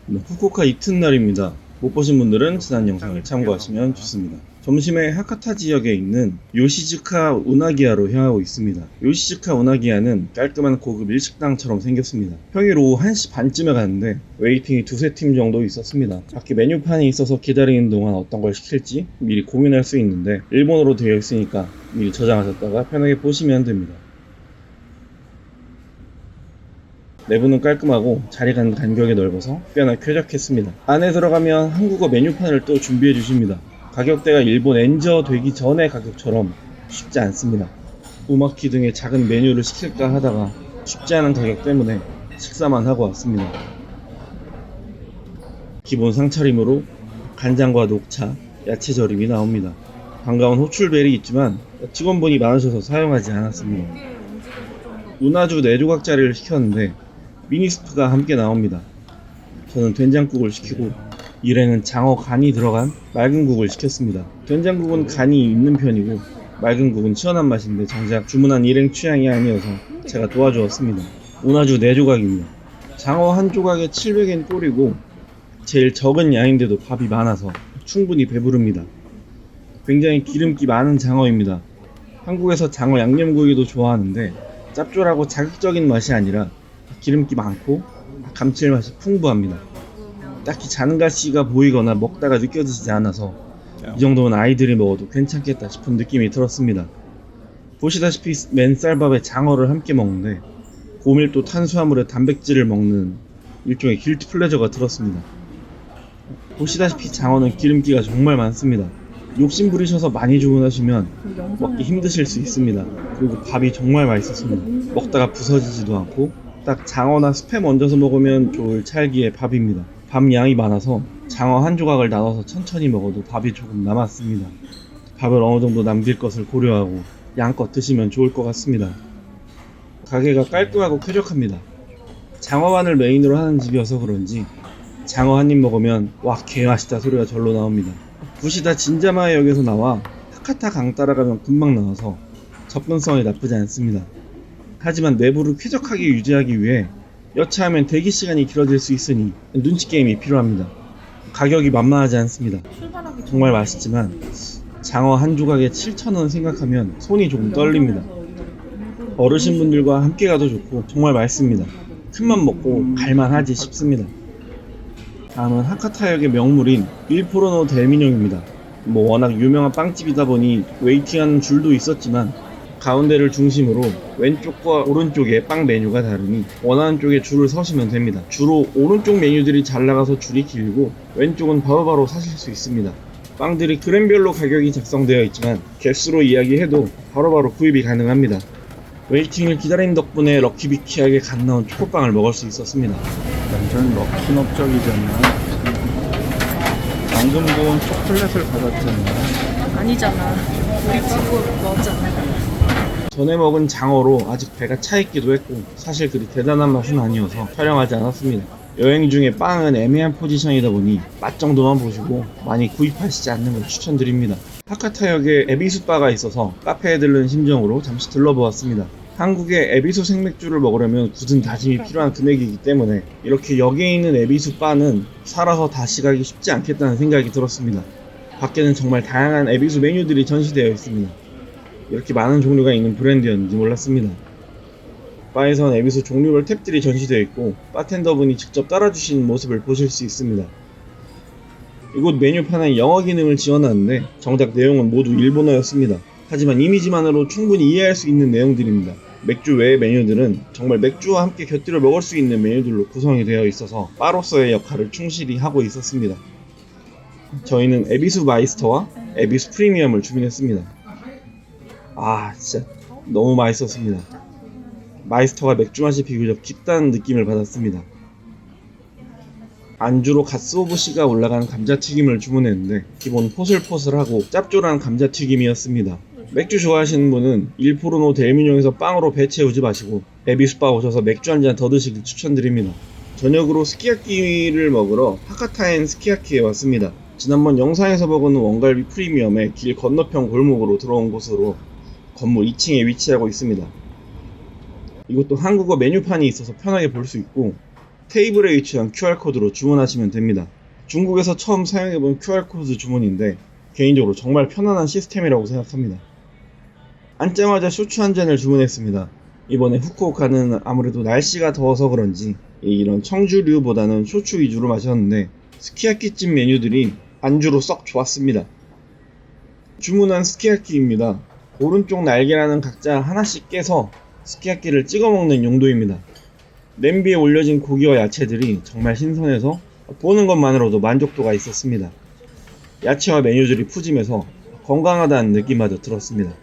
네, 후쿠오카 이튿날입니다. 못 보신 분들은 지난 영상을 참고하시면 좋습니다. 점심에 하카타 지역에 있는 요시즈카 우나기야로 향하고 있습니다. 요시즈카 우나기야는 깔끔한 고급 일식당처럼 생겼습니다. 평일 오후 1시 반쯤에 갔는데 웨이팅이 두세 팀 정도 있었습니다. 밖에 메뉴판이 있어서 기다리는 동안 어떤 걸 시킬지 미리 고민할 수 있는데 일본어로 되어 있으니까 미리 저장하셨다가 편하게 보시면 됩니다. 내부는 깔끔하고 자리가 간격이 넓어서 꽤나 쾌적했습니다. 안에 들어가면 한국어 메뉴판을 또 준비해 주십니다. 가격대가 일본 엔저 되기 전의 가격처럼 쉽지 않습니다. 우마키 등의 작은 메뉴를 시킬까 하다가 쉽지 않은 가격 때문에 식사만 하고 왔습니다. 기본 상차림으로 간장과 녹차, 야채절임이 나옵니다. 반가운 호출벨이 있지만 직원분이 많으셔서 사용하지 않았습니다. 우나주 4조각짜리를 시켰는데 미니스프가 함께 나옵니다. 저는 된장국을 시키고 일행은 장어 간이 들어간 맑은 국을 시켰습니다. 된장국은 간이 있는 편이고 맑은 국은 시원한 맛인데 정작 주문한 일행 취향이 아니어서 제가 도와주었습니다. 우나주 4조각입니다. 장어 한 조각에 700엔 꼴이고 제일 적은 양인데도 밥이 많아서 충분히 배부릅니다. 굉장히 기름기 많은 장어입니다. 한국에서 장어 양념구이도 좋아하는데 짭조라고 자극적인 맛이 아니라 기름기 많고 감칠맛이 풍부합니다. 딱히 잔가시가 보이거나 먹다가 느껴지지 않아서 이 정도면 아이들이 먹어도 괜찮겠다 싶은 느낌이 들었습니다. 보시다시피 맨쌀밥에 장어를 함께 먹는데 고밀도 탄수화물에 단백질을 먹는 일종의 길티 플레저가 들었습니다. 보시다시피 장어는 기름기가 정말 많습니다. 욕심 부리셔서 많이 주문하시면 먹기 힘드실 수 있습니다. 그리고 밥이 정말 맛있었습니다. 먹다가 부서지지도 않고 딱 장어나 스팸 얹어서 먹으면 좋을 찰기의 밥입니다. 밥 양이 많아서 장어 한 조각을 나눠서 천천히 먹어도 밥이 조금 남았습니다. 밥을 어느 정도 남길 것을 고려하고 양껏 드시면 좋을 것 같습니다. 가게가 깔끔하고 쾌적합니다. 장어만을 메인으로 하는 집이어서 그런지 장어 한 입 먹으면 와 개맛있다 소리가 절로 나옵니다. 부시다 진자마에역에서 나와 하카타 강 따라가면 금방 나와서 접근성이 나쁘지 않습니다. 하지만 내부를 쾌적하게 유지하기 위해 여차하면 대기시간이 길어질 수 있으니 눈치게임이 필요합니다. 가격이 만만하지 않습니다. 정말 맛있지만 장어 한 조각에 7,000원 생각하면 손이 조금 떨립니다. 어르신분들과 함께 가도 좋고 정말 맛있습니다. 큰맘 먹고 갈만하지 싶습니다. 다음은 하카타역의 명물인 일포르노 델미뇽입니다. 워낙 유명한 빵집이다 보니 웨이팅하는 줄도 있었지만 가운데를 중심으로 왼쪽과 오른쪽에 빵 메뉴가 다르니 원하는 쪽에 줄을 서시면 됩니다. 주로 오른쪽 메뉴들이 잘 나가서 줄이 길고 왼쪽은 바로바로 사실 수 있습니다. 빵들이 그램별로 가격이 작성되어 있지만 개수로 이야기해도 바로바로 구입이 가능합니다. 웨이팅을 기다린 덕분에 럭키비키하게 갓 나온 초코빵을 먹을 수 있었습니다. 완전 럭키넉적이잖아. 방금 본 초콜릿을 받았잖아. 아니잖아. 우리 집으로 넣었잖아. 전에 먹은 장어로 아직 배가 차있기도 했고 사실 그리 대단한 맛은 아니어서 촬영하지 않았습니다. 여행 중에 빵은 애매한 포지션이다 보니 맛 정도만 보시고 많이 구입하시지 않는 걸 추천드립니다. 하카타역에 에비수바가 있어서 카페에 들른 심정으로 잠시 들러보았습니다. 한국에 에비수 생맥주를 먹으려면 굳은 다짐이 필요한 금액이기 때문에 이렇게 역에 있는 에비수바는 살아서 다시 가기 쉽지 않겠다는 생각이 들었습니다. 밖에는 정말 다양한 에비수 메뉴들이 전시되어 있습니다. 이렇게 많은 종류가 있는 브랜드였는지 몰랐습니다. 바에선 에비수 종류별 탭들이 전시되어 있고 바텐더분이 직접 따라주시는 모습을 보실 수 있습니다. 이곳 메뉴판에 영어 기능을 지원하는데 정작 내용은 모두 일본어였습니다. 하지만 이미지만으로 충분히 이해할 수 있는 내용들입니다. 맥주 외의 메뉴들은 정말 맥주와 함께 곁들여 먹을 수 있는 메뉴들로 구성이 되어 있어서 바로서의 역할을 충실히 하고 있었습니다. 저희는 에비수 마이스터와 에비수 프리미엄을 주문했습니다. 진짜 너무 맛있었습니다. 마이스터가 맥주 맛이 비교적 깊다는 느낌을 받았습니다. 안주로 갓스오브시가 올라간 감자튀김을 주문했는데 기본 포슬포슬하고 짭조름한 감자튀김이었습니다. 맥주 좋아하시는 분은 일포르노 델미뇽에서 빵으로 배 채우지 마시고 에비수바 오셔서 맥주 한잔 더 드시길 추천드립니다. 저녁으로 스키야키를 먹으러 하카타엔 스키야키에 왔습니다. 지난번 영상에서 먹은 원갈비 프리미엄의 길 건너편 골목으로 들어온 곳으로 건물 2층에 위치하고 있습니다. 이것도 한국어 메뉴판이 있어서 편하게 볼 수 있고 테이블에 위치한 QR코드로 주문하시면 됩니다. 중국에서 처음 사용해본 QR코드 주문인데 개인적으로 정말 편안한 시스템이라고 생각합니다. 앉자마자 쇼츠 한 잔을 주문했습니다. 이번에 후쿠오카는 아무래도 날씨가 더워서 그런지 이런 청주류보다는 쇼츠 위주로 마셨는데 스키야키집 메뉴들이 안주로 썩 좋았습니다. 주문한 스키야키입니다. 오른쪽 날개라는 각자 하나씩 깨서 스키야키를 찍어 먹는 용도입니다. 냄비에 올려진 고기와 야채들이 정말 신선해서 보는 것만으로도 만족도가 있었습니다. 야채와 메뉴들이 푸짐해서 건강하다는 느낌마저 들었습니다.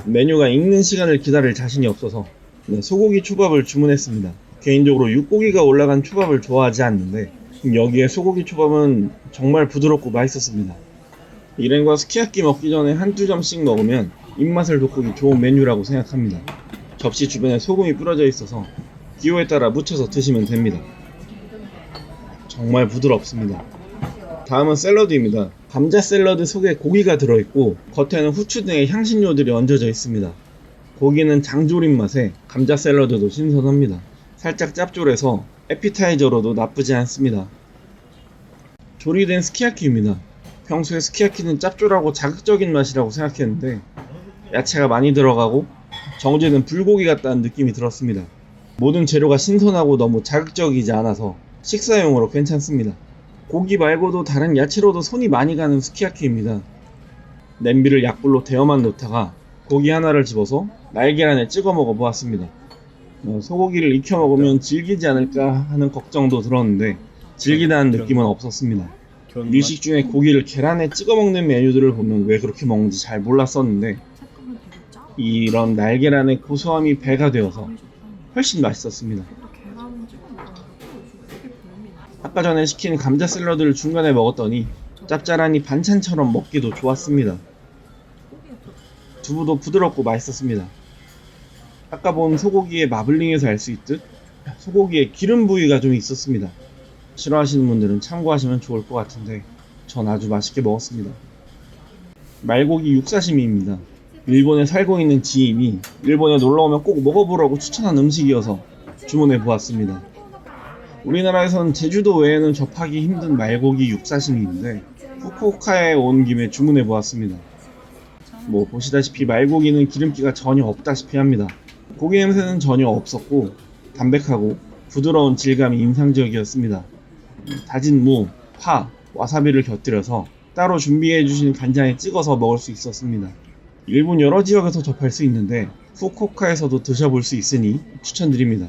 메뉴가 익는 시간을 기다릴 자신이 없어서 소고기 초밥을 주문했습니다. 개인적으로 육고기가 올라간 초밥을 좋아하지 않는데 여기에 소고기 초밥은 정말 부드럽고 맛있었습니다. 일행과 스키야키 먹기 전에 한두 점씩 먹으면 입맛을 돋구기 좋은 메뉴라고 생각합니다. 접시 주변에 소금이 뿌려져 있어서 기호에 따라 묻혀서 드시면 됩니다. 정말 부드럽습니다. 다음은 샐러드입니다. 감자 샐러드 속에 고기가 들어있고 겉에는 후추 등의 향신료들이 얹어져 있습니다. 고기는 장조림 맛에 감자 샐러드도 신선합니다. 살짝 짭조래서 에피타이저로도 나쁘지 않습니다. 조리된 스키야키입니다. 평소에 스키야키는 짭조라고 자극적인 맛이라고 생각했는데 야채가 많이 들어가고 정제된 불고기 같다는 느낌이 들었습니다. 모든 재료가 신선하고 너무 자극적이지 않아서 식사용으로 괜찮습니다. 고기 말고도 다른 야채로도 손이 많이 가는 스키야키입니다. 냄비를 약불로 데워만 놓다가 고기 하나를 집어서 날계란에 찍어 먹어 보았습니다. 소고기를 익혀 먹으면 질기지 않을까 하는 걱정도 들었는데 질기다는 느낌은 없었습니다. 일식 중에 고기를 계란에 찍어 먹는 메뉴들을 보면 왜 그렇게 먹는지 잘 몰랐었는데 이런 날계란의 고소함이 배가 되어서 훨씬 맛있었습니다. 아까 전에 시킨 감자 샐러드를 중간에 먹었더니 짭짤하니 반찬처럼 먹기도 좋았습니다. 두부도 부드럽고 맛있었습니다. 아까 본 소고기의 마블링에서 알 수 있듯 소고기에 기름 부위가 좀 있었습니다. 싫어하시는 분들은 참고하시면 좋을 것 같은데 전 아주 맛있게 먹었습니다. 말고기 육사시미입니다. 일본에 살고 있는 지인이 일본에 놀러오면 꼭 먹어보라고 추천한 음식이어서 주문해 보았습니다. 우리나라에선 제주도 외에는 접하기 힘든 말고기 육사시미인데 후쿠오카에 온 김에 주문해 보았습니다. 보시다시피 말고기는 기름기가 전혀 없다시피 합니다. 고기 냄새는 전혀 없었고 담백하고 부드러운 질감이 인상적이었습니다. 다진 무, 파, 와사비를 곁들여서 따로 준비해 주신 간장에 찍어서 먹을 수 있었습니다. 일본 여러 지역에서 접할 수 있는데 후쿠오카에서도 드셔볼 수 있으니 추천드립니다.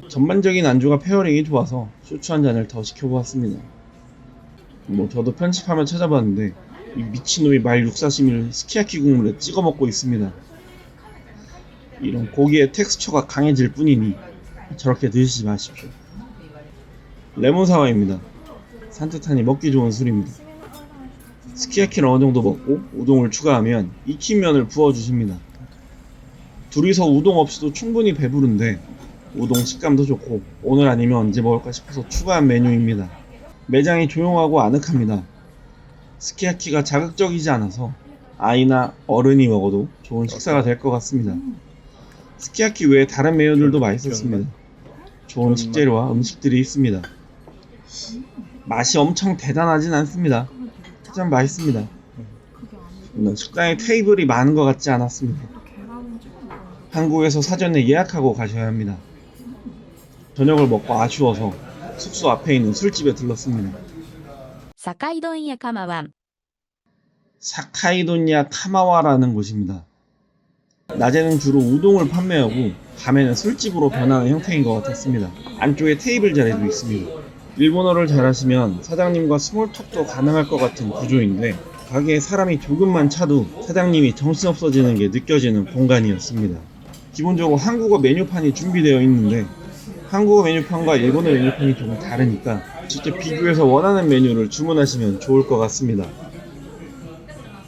전반적인 안주가 페어링이 좋아서 쇼츠 한 잔을 더 시켜보았습니다. 저도 편집하며 찾아봤는데 이 미친놈이 말 육사시미를 스키야키 국물에 찍어 먹고 있습니다. 이런 고기의 텍스처가 강해질 뿐이니 저렇게 드시지 마십시오. 레몬 사와입니다. 산뜻하니 먹기 좋은 술입니다. 스키야키를 어느 정도 먹고 우동을 추가하면 익힌 면을 부어주십니다. 둘이서 우동 없이도 충분히 배부른데 우동 식감도 좋고 오늘 아니면 언제 먹을까 싶어서 추가한 메뉴입니다. 매장이 조용하고 아늑합니다. 스키야키가 자극적이지 않아서 아이나 어른이 먹어도 좋은 식사가 될 것 같습니다. 스키야키 외에 다른 메뉴들도 맛있었습니다. 좋은 식재료와 음식들이 있습니다. 맛이 엄청 대단하진 않습니다. 하지만 맛있습니다. 식당에 테이블이 많은 것 같지 않았습니다. 한국에서 사전에 예약하고 가셔야 합니다. 저녁을 먹고 아쉬워서 숙소 앞에 있는 술집에 들렀습니다. 사카이돈야 카마완. 사카이돈야 카마와라는 곳입니다. 낮에는 주로 우동을 판매하고 밤에는 술집으로 변하는 형태인 것 같았습니다. 안쪽에 테이블 자리도 있습니다. 일본어를 잘하시면 사장님과 스몰톡도 가능할 것 같은 구조인데 가게에 사람이 조금만 차도 사장님이 정신없어지는 게 느껴지는 공간이었습니다. 기본적으로 한국어 메뉴판이 준비되어 있는데 한국어 메뉴판과 일본어 메뉴판이 조금 다르니까 직접 비교해서 원하는 메뉴를 주문하시면 좋을 것 같습니다.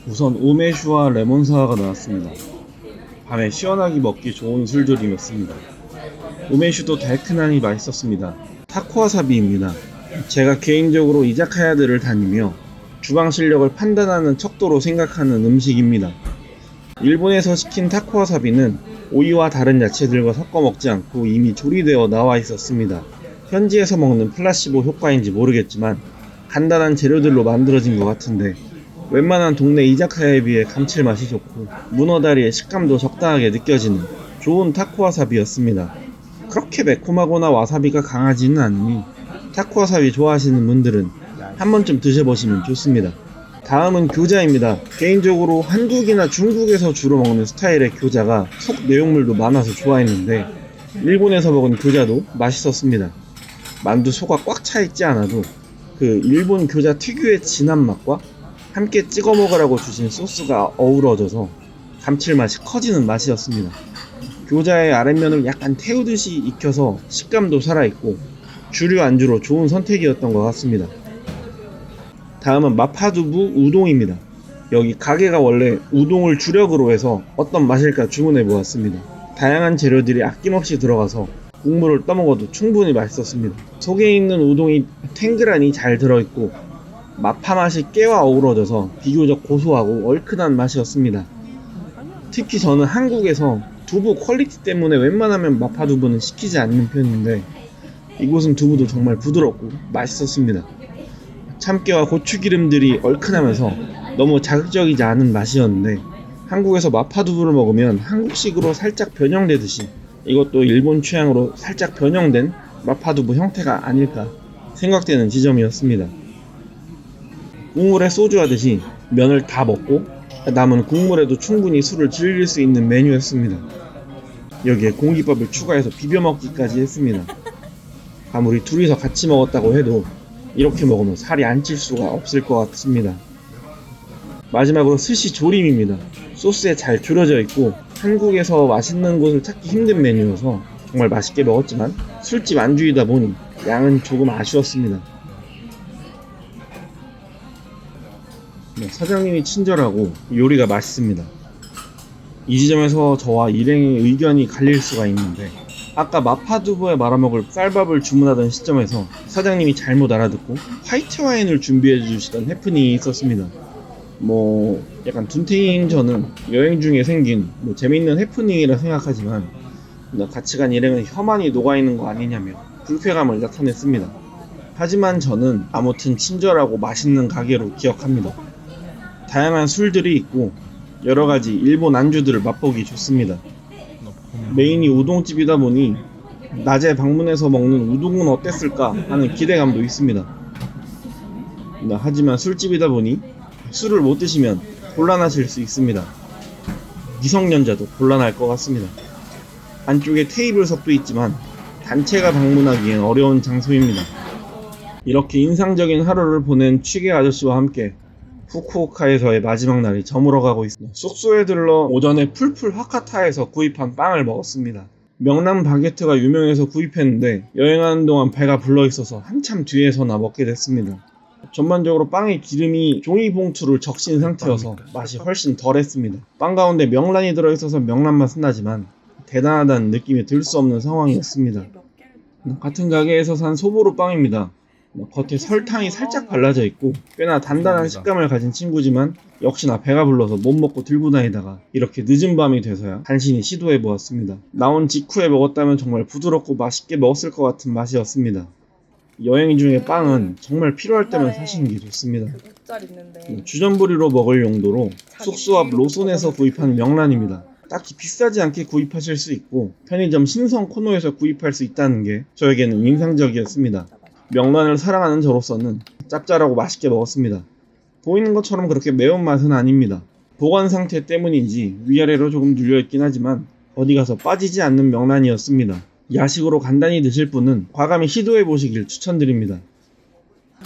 우선 우메슈와 레몬 사와가 나왔습니다. 밤에 시원하게 먹기 좋은 술들이었습니다. 우메슈도 달큰하니 맛있었습니다. 타코와사비입니다. 제가 개인적으로 이자카야들을 다니며 주방 실력을 판단하는 척도로 생각하는 음식입니다. 일본에서 시킨 타코와사비는 오이와 다른 야채들과 섞어 먹지 않고 이미 조리되어 나와 있었습니다. 현지에서 먹는 플라시보 효과인지 모르겠지만 간단한 재료들로 만들어진 것 같은데 웬만한 동네 이자카야에 비해 감칠맛이 좋고 문어다리의 식감도 적당하게 느껴지는 좋은 타코와사비였습니다. 그렇게 매콤하거나 와사비가 강하지는 않으니 타코와사비 좋아하시는 분들은 한 번쯤 드셔보시면 좋습니다. 다음은 교자입니다. 개인적으로 한국이나 중국에서 주로 먹는 스타일의 교자가 속 내용물도 많아서 좋아했는데 일본에서 먹은 교자도 맛있었습니다. 만두 속가 꽉 차있지 않아도 그 일본 교자 특유의 진한 맛과 함께 찍어 먹으라고 주신 소스가 어우러져서 감칠맛이 커지는 맛이었습니다. 교자의 아랫면을 약간 태우듯이 익혀서 식감도 살아있고 주류 안주로 좋은 선택이었던 것 같습니다. 다음은 마파두부 우동입니다. 여기 가게가 원래 우동을 주력으로 해서 어떤 맛일까 주문해 보았습니다. 다양한 재료들이 아낌없이 들어가서 국물을 떠먹어도 충분히 맛있었습니다. 속에 있는 우동이 탱글하니 잘 들어있고 마파 맛이 깨와 어우러져서 비교적 고소하고 얼큰한 맛이었습니다. 특히 저는 한국에서 두부 퀄리티 때문에 웬만하면 마파두부는 시키지 않는 편인데 이곳은 두부도 정말 부드럽고 맛있었습니다. 참깨와 고추기름들이 얼큰하면서 너무 자극적이지 않은 맛이었는데 한국에서 마파두부를 먹으면 한국식으로 살짝 변형되듯이 이것도 일본 취향으로 살짝 변형된 마파두부 형태가 아닐까 생각되는 지점이었습니다. 국물에 소주 하듯이 면을 다 먹고 남은 국물에도 충분히 술을 즐길 수 있는 메뉴였습니다. 여기에 공깃밥을 추가해서 비벼 먹기까지 했습니다. 아무리 둘이서 같이 먹었다고 해도 이렇게 먹으면 살이 안 찔 수가 없을 것 같습니다. 마지막으로 스시 조림입니다. 소스에 잘 졸여져 있고 한국에서 맛있는 곳을 찾기 힘든 메뉴여서 정말 맛있게 먹었지만 술집 안주이다 보니 양은 조금 아쉬웠습니다. 사장님이 친절하고 요리가 맛있습니다. 이 지점에서 저와 일행의 의견이 갈릴 수가 있는데 아까 마파두부에 말아먹을 쌀밥을 주문하던 시점에서 사장님이 잘못 알아듣고 화이트 와인을 준비해 주시던 해프닝이 있었습니다. 약간 둔탱이인 저는 여행 중에 생긴 재밌는 해프닝이라 생각하지만 같이 간 일행은 혐한이 녹아있는 거 아니냐며 불쾌감을 나타냈습니다. 하지만 저는 아무튼 친절하고 맛있는 가게로 기억합니다. 다양한 술들이 있고 여러가지 일본 안주들을 맛보기 좋습니다. 메인이 우동집이다 보니 낮에 방문해서 먹는 우동은 어땠을까 하는 기대감도 있습니다. 하지만 술집이다 보니 술을 못 드시면 곤란하실 수 있습니다. 미성년자도 곤란할 것 같습니다. 안쪽에 테이블석도 있지만 단체가 방문하기엔 어려운 장소입니다. 이렇게 인상적인 하루를 보낸 취객 아저씨와 함께 후쿠오카에서의 마지막 날이 저물어가고 있습니다. 숙소에 들러 오전에 풀풀 하카타에서 구입한 빵을 먹었습니다. 명란 바게트가 유명해서 구입했는데 여행하는 동안 배가 불러있어서 한참 뒤에서나 먹게 됐습니다. 전반적으로 빵의 기름이 종이봉투를 적신 상태여서 맛이 훨씬 덜했습니다. 빵 가운데 명란이 들어있어서 명란 맛은 나지만 대단하다는 느낌이 들 수 없는 상황이었습니다. 같은 가게에서 산 소보루 빵입니다. 겉에 설탕이 살짝 발라져 있고 꽤나 단단한 식감을 가진 친구지만 역시나 배가 불러서 못 먹고 들고 다니다가 이렇게 늦은 밤이 돼서야 간신히 시도해 보았습니다. 나온 직후에 먹었다면 정말 부드럽고 맛있게 먹었을 것 같은 맛이었습니다. 여행 중에 빵은 정말 필요할 때만 사시는 게 좋습니다. 주전부리로 먹을 용도로 숙소 앞 로손에서 구입한 명란입니다. 딱히 비싸지 않게 구입하실 수 있고 편의점 신성 코너에서 구입할 수 있다는 게 저에게는 인상적이었습니다. 명란을 사랑하는 저로서는 짭짤하고 맛있게 먹었습니다. 보이는 것처럼 그렇게 매운맛은 아닙니다. 보관 상태 때문인지 위아래로 조금 눌려있긴 하지만 어디 가서 빠지지 않는 명란이었습니다. 야식으로 간단히 드실 분은 과감히 시도해 보시길 추천드립니다.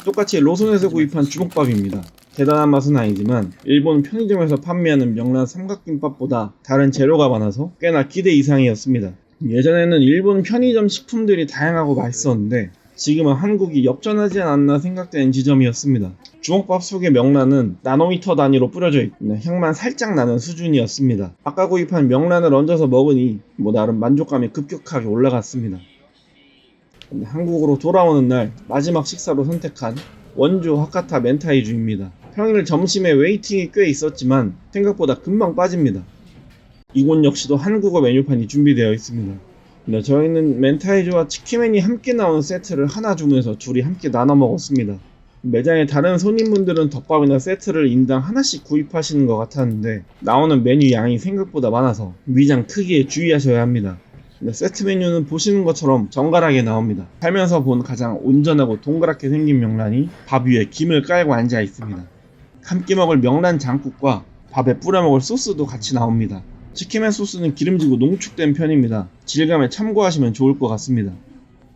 똑같이 로손에서 구입한 주먹밥입니다. 대단한 맛은 아니지만 일본 편의점에서 판매하는 명란 삼각김밥보다 다른 재료가 많아서 꽤나 기대 이상이었습니다. 예전에는 일본 편의점 식품들이 다양하고 맛있었는데 지금은 한국이 역전하지 않았나 생각되는 지점이었습니다. 주먹밥 속의 명란은 나노미터 단위로 뿌려져 있고 향만 살짝 나는 수준이었습니다. 아까 구입한 명란을 얹어서 먹으니 나름 만족감이 급격하게 올라갔습니다. 한국으로 돌아오는 날 마지막 식사로 선택한 원조 하카타 멘타이주입니다. 평일 점심에 웨이팅이 꽤 있었지만 생각보다 금방 빠집니다. 이곳 역시도 한국어 메뉴판이 준비되어 있습니다. 네, 저희는 멘타이조와 치킨맨이 함께 나오는 세트를 하나 주문해서 둘이 함께 나눠 먹었습니다. 매장의 다른 손님분들은 덮밥이나 세트를 인당 하나씩 구입하시는 것 같았는데 나오는 메뉴 양이 생각보다 많아서 위장 크기에 주의하셔야 합니다. 세트 메뉴는 보시는 것처럼 정갈하게 나옵니다. 살면서 본 가장 온전하고 동그랗게 생긴 명란이 밥 위에 김을 깔고 앉아 있습니다. 함께 먹을 명란 장국과 밥에 뿌려 먹을 소스도 같이 나옵니다. 치킨맨 소스는 기름지고 농축된 편입니다. 질감에 참고하시면 좋을 것 같습니다.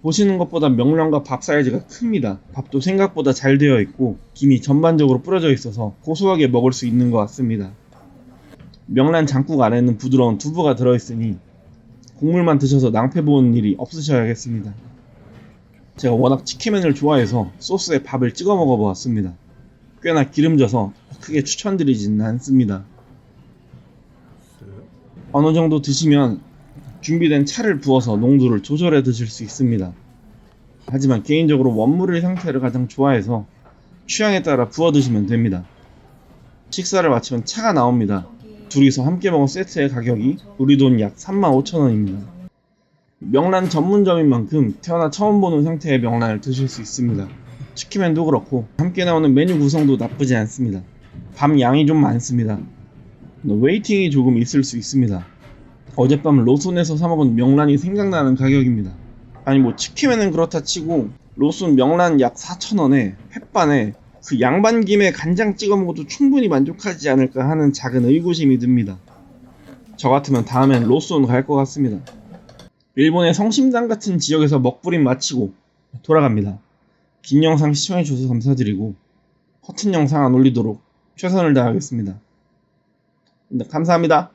보시는 것보다 명란과 밥 사이즈가 큽니다. 밥도 생각보다 잘 되어 있고 김이 전반적으로 뿌려져 있어서 고소하게 먹을 수 있는 것 같습니다. 명란 장국 안에는 부드러운 두부가 들어있으니 국물만 드셔서 낭패 보는 일이 없으셔야겠습니다. 제가 워낙 치킨맨을 좋아해서 소스에 밥을 찍어 먹어보았습니다. 꽤나 기름져서 크게 추천드리지는 않습니다. 어느 정도 드시면 준비된 차를 부어서 농도를 조절해 드실 수 있습니다. 하지만 개인적으로 원물의 상태를 가장 좋아해서 취향에 따라 부어 드시면 됩니다. 식사를 마치면 차가 나옵니다. 둘이서 함께 먹은 세트의 가격이 우리 돈 약 35,000원입니다. 명란 전문점인 만큼 태어나 처음 보는 상태의 명란을 드실 수 있습니다. 치킨맨도 그렇고 함께 나오는 메뉴 구성도 나쁘지 않습니다. 밥 양이 좀 많습니다. 웨이팅이 조금 있을 수 있습니다. 어젯밤 로손에서 사먹은 명란이 생각나는 가격입니다. 아니 뭐 치킨맨은 그렇다 치고 로손 명란 약 4,000원에 햇반에 그 양반김에 간장 찍어 먹어도 충분히 만족하지 않을까 하는 작은 의구심이 듭니다. 저 같으면 다음엔 로손 갈 것 같습니다. 일본의 성심당 같은 지역에서 먹부림 마치고 돌아갑니다. 긴 영상 시청해주셔서 감사드리고 허튼 영상 안 올리도록 최선을 다하겠습니다. 감사합니다.